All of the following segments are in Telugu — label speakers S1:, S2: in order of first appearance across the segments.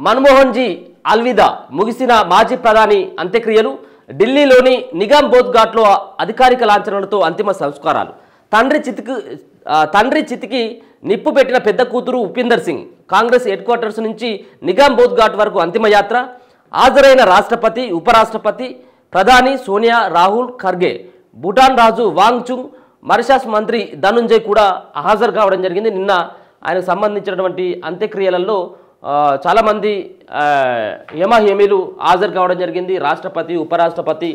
S1: మన్మోహన్ జీ అల్విదా ముగిసిన మాజీ ప్రధాని అంత్యక్రియలు ఢిల్లీలోని నిగమ్ బోధ్ ఘాట్లో అధికారిక లాంఛనాలతో అంతిమ సంస్కారాలు తండ్రి చితికి నిప్పు పెట్టిన పెద్ద కూతురు ఉపేందర్ సింగ్ కాంగ్రెస్ హెడ్ క్వార్టర్స్ నుంచి నిగమ్ బోధ్ ఘాట్ వరకు అంతిమ యాత్ర హాజరైన రాష్ట్రపతి ఉపరాష్ట్రపతి ప్రధాని సోనియా రాహుల్ ఖర్గే భూటాన్ రాజు వాంగ్ చుంగ్ మారిషస్ మంత్రి ధనుంజయ్ కూడా హాజరు కావడం జరిగింది. నిన్న ఆయనకు సంబంధించినటువంటి అంత్యక్రియలలో చాలామంది హేమహేమీలు హాజరు కావడం జరిగింది. రాష్ట్రపతి ఉపరాష్ట్రపతి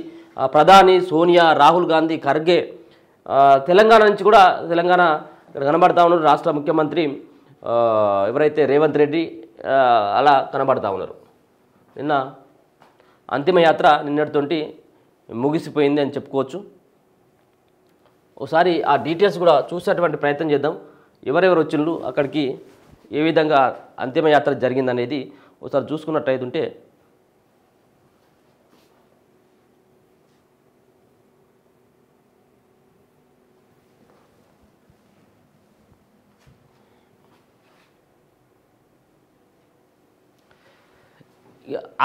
S1: ప్రధాని సోనియా రాహుల్ గాంధీ ఖర్గే తెలంగాణ నుంచి కూడా తెలంగాణ ఇక్కడ కనబడతా ఉన్నారు. రాష్ట్ర ముఖ్యమంత్రి ఎవరైతే రేవంత్ రెడ్డి అలా కనబడతా ఉన్నారు. నిన్న అంతిమయాత్ర నిన్నటితోటి ముగిసిపోయింది అని చెప్పుకోవచ్చు. ఒకసారి ఆ డీటెయిల్స్ కూడా చూసేటువంటి ప్రయత్నం చేద్దాం. ఎవరెవరు వచ్చిండ్రు అక్కడికి, ఏ విధంగా అంతిమయాత్ర జరిగిందనేది ఒకసారి చూసుకున్నట్టయితుంటే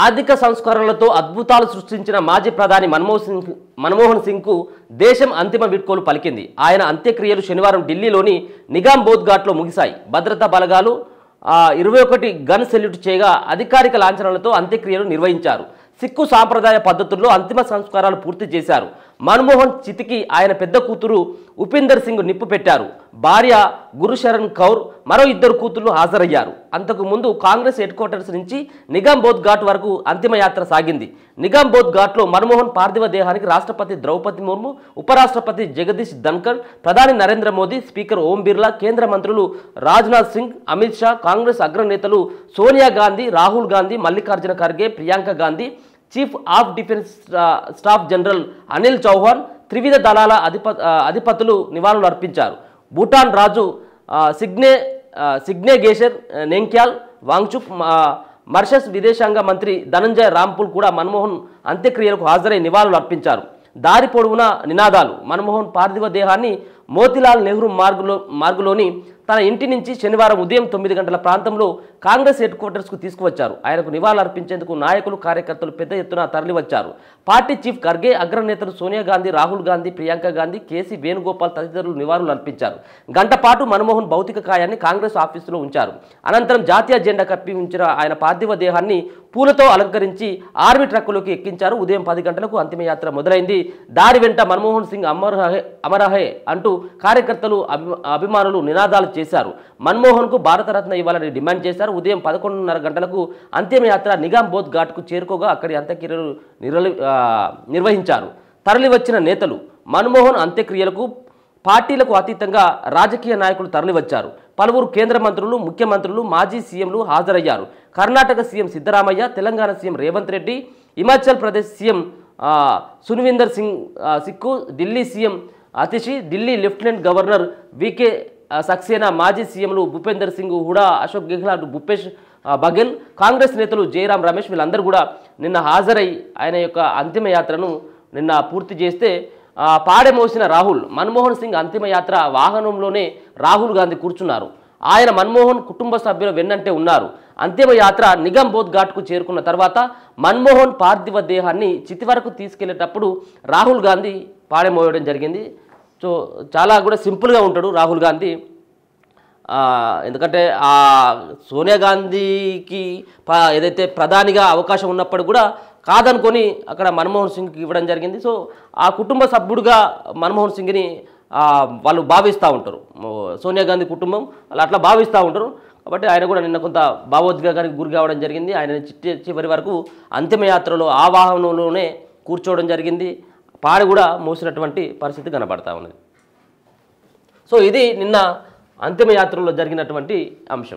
S1: ఆర్థిక సంస్కరణలతో అద్భుతాలు సృష్టించిన మాజీ ప్రధాని మన్మోహన్ సింగ్కు దేశం అంతిమ వీడ్కోలు పలికింది. ఆయన అంత్యక్రియలు శనివారం ఢిల్లీలోని నిగమ్ బోధ్ ఘాట్లో ముగిశాయి. భద్రతా బలగాలు 21 గన్ సెల్యూట్ చేయగా అధికారిక లాంఛనాలతో అంత్యక్రియలు నిర్వహించారు. సిక్కు సాంప్రదాయ పద్ధతుల్లో అంతిమ సంస్కారాలు పూర్తి చేశారు. మన్మోహన్ చితికి ఆయన పెద్ద కూతురు ఉపేందర్ సింగ్ నిప్పు పెట్టారు. భార్య గురుశరణ్ కౌర్ మరో 2 కూతుళ్లు హాజరయ్యారు. అంతకు ముందు కాంగ్రెస్ హెడ్ క్వార్టర్స్ నుంచి నిగమ్ బోధ్ ఘాట్ వరకు అంతిమయాత్ర సాగింది. నిగమ్ బోధ్ ఘాట్లో మన్మోహన్ పార్థివ దేహానికి రాష్ట్రపతి ద్రౌపది ముర్ము, ఉపరాష్ట్రపతి జగదీష్ ధన్కర్, ప్రధాని నరేంద్ర మోదీ, స్పీకర్ ఓం బిర్లా, కేంద్ర మంత్రులు రాజ్నాథ్ సింగ్, అమిత్ షా, కాంగ్రెస్ అగ్రనేతలు Sonia Gandhi, Rahul Gandhi, Mallikarjun Kharge, Priyanka Gandhi, chief of defence staff general Anil Chauhan, త్రివిధ దళాల అధిపతులు నివాళులు అర్పించారు. భూటాన్ రాజు సిగ్నేగేషర్ నెంగ్యాల్ వాంగ్చుక్, మారిషస్ విదేశాంగ మంత్రి ధనంజయ్ రాంపుల్ కూడా మన్మోహన్ అంత్యక్రియలకు హాజరై నివాళులు అర్పించారు. దారి పొడవునా నినాదాలు. మన్మోహన్ పార్థివ దేహాన్ని మోతిలాల్ నెహ్రూ మార్గులోని తన ఇంటి నుంచి శనివారం ఉదయం 9 గంటల ప్రాంతంలో కాంగ్రెస్ హెడ్ క్వార్టర్స్కు తీసుకువచ్చారు. ఆయనకు నివాళులు అర్పించేందుకు నాయకులు, కార్యకర్తలు పెద్ద ఎత్తున తరలివచ్చారు. పార్టీ చీఫ్ ఖర్గే, అగ్రనేతలు సోనియా గాంధీ, రాహుల్ గాంధీ, ప్రియాంక గాంధీ, కేసీ వేణుగోపాల్ తదితరులు నివాళులు అర్పించారు. గంట పాటు మన్మోహన్ భౌతిక కాయాన్ని కాంగ్రెస్ ఆఫీసులో ఉంచారు. అనంతరం జాతీయ జెండా కప్పి ఉంచిన ఆయన పార్థివ దేహాన్ని పూలతో అలంకరించి ఆర్మీ ట్రక్కులోకి ఎక్కించారు. ఉదయం 10 గంటలకు అంతిమయాత్ర మొదలైంది. దారి వెంట మన్మోహన్ సింగ్ అమరహే అంటూ కార్యకర్తలు, అభిమానులు నినాదాలు చేశారు. మన్మోహన్ కు భారతరత్న ఇవ్వాలని డిమాండ్ చేశారు. ఉదయం 11:30 గంటలకు అంతిమయాత్ర నిగమ్ బోధ్ ఘాట్కు చేరుకోగా అక్కడి అంత్యక్రియలు నిర్వహించారు. తరలివచ్చిన నేతలు. మన్మోహన్ అంత్యక్రియలకు పార్టీలకు అతీతంగా రాజకీయ నాయకులు తరలివచ్చారు. పలువురు కేంద్ర మంత్రులు, ముఖ్యమంత్రులు, మాజీ సీఎంలు హాజరయ్యారు. Karnataka CM Siddaramaiah, Telangana CM Revanth Reddy, Himachal Pradesh CM Sukhvinder Singh Sukhu, Delhi CM Atishi, Delhi lieutenant governor V K Saxena, మాజీ సీఎంలు భూపేందర్ సింగ్ హుడా, అశోక్ గెహ్లాట్, భూపేష్ బఘెల్, కాంగ్రెస్ నేతలు జయరాం రమేష్ వీళ్ళందరూ కూడా నిన్న హాజరై ఆయన యొక్క అంతిమయాత్రను నిన్న పూర్తి చేస్తే పాడెమోసిన రాహుల్. మన్మోహన్ సింగ్ అంతిమయాత్ర వాహనంలోనే రాహుల్ గాంధీ కూర్చున్నారు. ఆయన మన్మోహన్ కుటుంబ సభ్యుల వెన్నంటే ఉన్నారు. అంతిమయాత్ర నిగమ్ బోధ్ ఘాట్కు చేరుకున్న తర్వాత మన్మోహన్ పార్థివ దేహాన్ని చితి వరకు తీసుకెళ్లేటప్పుడు రాహుల్ గాంధీ పాడెమోయడం జరిగింది. సో చాలా కూడా సింపుల్గా ఉంటాడు రాహుల్ గాంధీ. ఎందుకంటే సోనియా గాంధీకి ఏదైతే ప్రధానిగా అవకాశం ఉన్నప్పుడు కూడా కాదనుకొని అక్కడ మన్మోహన్ సింగ్కి ఇవ్వడం జరిగింది. సో ఆ కుటుంబ సభ్యుడిగా మన్మోహన్ సింగ్ని వాళ్ళు భావిస్తూ ఉంటారు. సోనియా గాంధీ కుటుంబం వాళ్ళు అట్లా భావిస్తూ ఉంటారు. కాబట్టి ఆయన కూడా నిన్న కొంత భావోద్వేగానికి గురి కావడం జరిగింది. ఆయన చివరి వరకు అంతిమయాత్రలో ఆ వాహనంలోనే కూర్చోవడం జరిగింది. పాడి కూడా మోసినటువంటి పరిస్థితి కనబడతా ఉన్నది. సో ఇది నిన్న అంతిమయాత్రలో జరిగినటువంటి అంశం.